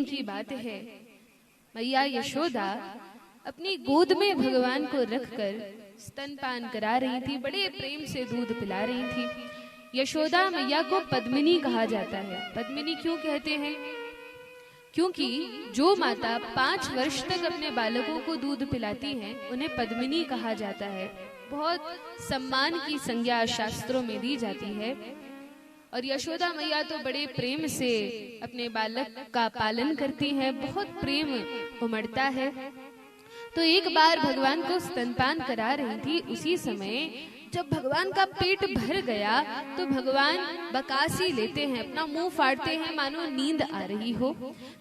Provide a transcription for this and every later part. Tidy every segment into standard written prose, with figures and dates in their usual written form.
की बात है, मैया यशोदा अपनी गोद में भगवान को रखकर स्तनपान करा रही थी, बड़े प्रेम से दूध पिला रही थी। यशोदा मैया को पद्मिनी कहा जाता है। पद्मिनी क्यों कहते हैं? क्योंकि जो माता 5 वर्ष तक अपने बालकों को दूध पिलाती हैं, उन्हें पद्मिनी कहा जाता है। बहुत सम्मान की संज्ञा शास्त्रों में दी जाती है। और यशोदा मैया तो बड़े प्रेम से अपने बालक का पालन करती हैं, बहुत प्रेम उमड़ता है। तो एक बार भगवान को स्तनपान करा रही थी, उसी समय जब भगवान का पेट भर गया तो भगवान बकासी लेते हैं, अपना मुंह फाड़ते हैं मानो नींद आ रही हो।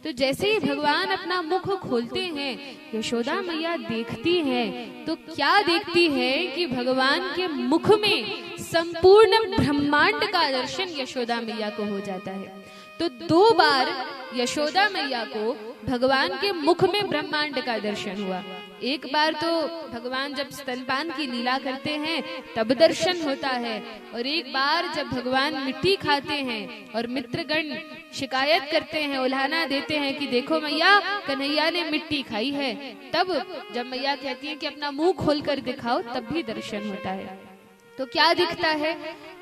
तो जैसे ही भगवान अपना मुख खोलते हैं, यशोदा मैया देखती हैं तो क्या देखती है कि भगवान के मुख में संपूर्ण ब्रह्मांड का दर्शन यशोदा मैया को हो जाता है। तो 2 बार यशोदा मैया को भगवान के मुख में ब्रह्मांड का दर्शन हुआ। एक बार तो भगवान जब स्तनपान की लीला करते हैं तब दर्शन होता है, और एक बार जब भगवान मिट्टी खाते हैं और मित्रगण शिकायत करते हैं, उल्हाना देते हैं कि देखो मैया, कन्हैया ने मिट्टी खाई है। तब जब मैया कहती है कि अपना मुंह खोलकर दिखाओ, तब भी दर्शन होता है। तो क्या दिखता है?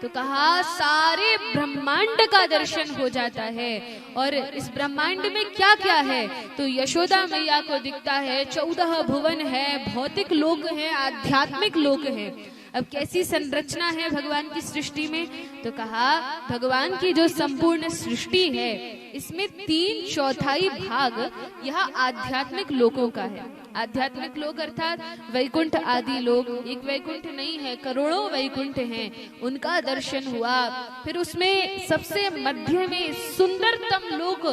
तो कहा सारे ब्रह्मांड का दर्शन हो जाता है। और इस ब्रह्मांड में क्या क्या है? तो यशोदा मैया को दिखता है 14 भुवन है, भौतिक लोक है, आध्यात्मिक लोक है। अब कैसी संरचना है भगवान की सृष्टि में? तो कहा भगवान की जो संपूर्ण सृष्टि है, इसमें 3/4 भाग यह आध्यात्मिक लोकों का है। आध्यात्मिक लोक अर्थात वैकुंठ आदि लोक, एक वैकुंठ नहीं है, करोड़ों वैकुंठ हैं, उनका दर्शन हुआ। फिर उसमें सबसे मध्य में सुंदरतम लोक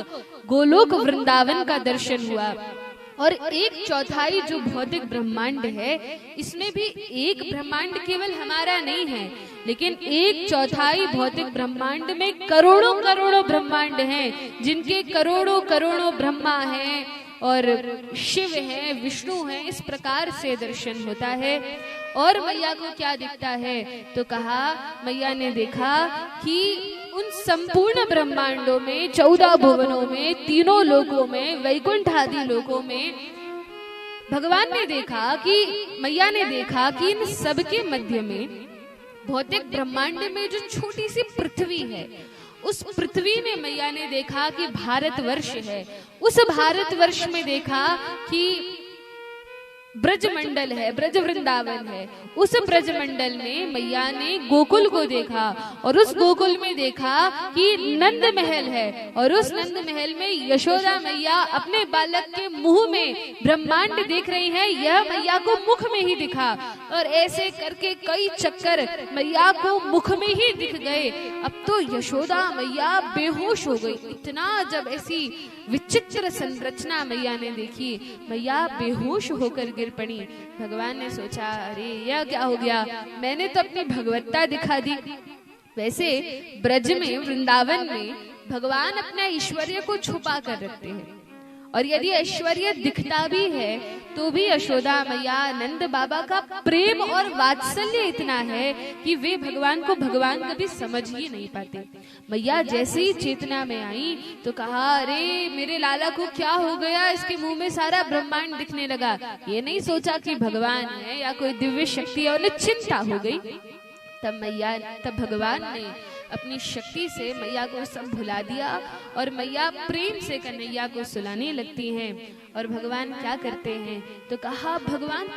गोलोक वृंदावन का दर्शन हुआ। और 1/4 जो भौतिक ब्रह्मांड है, इसमें भी एक ब्रह्मांड केवल हमारा नहीं है, लेकिन 1/4 भौतिक ब्रह्मांड में करोड़ों करोड़ों ब्रह्मांड हैं, जिनके करोड़ों करोड़ों ब्रह्मा हैं और शिव है, विष्णु है। इस प्रकार से दर्शन होता है। और मैया को क्या दिखता है? तो कहा मैया ने देखा कि उन संपूर्ण ब्रह्मांडों में, 14 भुवनों में, तीनों लोकों में, वैकुंठ आदि लोकों में भगवान ने देखा कि मैया ने देखा कि इन सबके मध्य में भौतिक ब्रह्मांड में जो छोटी सी पृथ्वी है, उस पृथ्वी में मैया ने देखा कि भारतवर्ष है। उस भारतवर्ष में देखा कि ब्रजमंडल है, ब्रज वृंदावन है। उस ब्रजमंडल में मैया ने गोकुल को देखा, और उस गोकुल में देखा कि नंद महल है, और उस नंद महल में यशोदा मैया अपने बालक के मुंह में ब्रह्मांड देख रही है। यह मैया को मुख में ही दिखा, और ऐसे करके कई चक्कर मैया को मुख में ही दिख गए। अब तो यशोदा मैया बेहोश हो गई। इतना जब ऐसी विचित्र संरचना मैया ने देखी, मैया बेहोश होकर गिर पड़ी। भगवान ने सोचा, अरे यह क्या हो गया, मैंने तो अपनी भगवत्ता दिखा दी। वैसे ब्रज में, वृंदावन में भगवान अपना ऐश्वर्य को छुपा कर रखते हैं, और यदि ऐश्वर्य दिखता भी है तो भी यशोदा मैया, नंद बाबा का प्रेम और वात्सल्य इतना है कि वे भगवान को भगवान कभी समझ ही नहीं पाते। मैया जैसे ही चेतना में आई तो कहा, अरे मेरे लाला को क्या हो गया, इसके मुंह में सारा ब्रह्मांड दिखने लगा। ये नहीं सोचा कि भगवान है या कोई दिव्य शक्ति है, उन्हें चिंता हो गई। तब भगवान ने अपनी शक्ति से मैया को सब भुला दिया, और मैया प्रेम से कन्हैया को सुलाने लगती हैं। और भगवान क्या करते हैं? तो कहा भगवान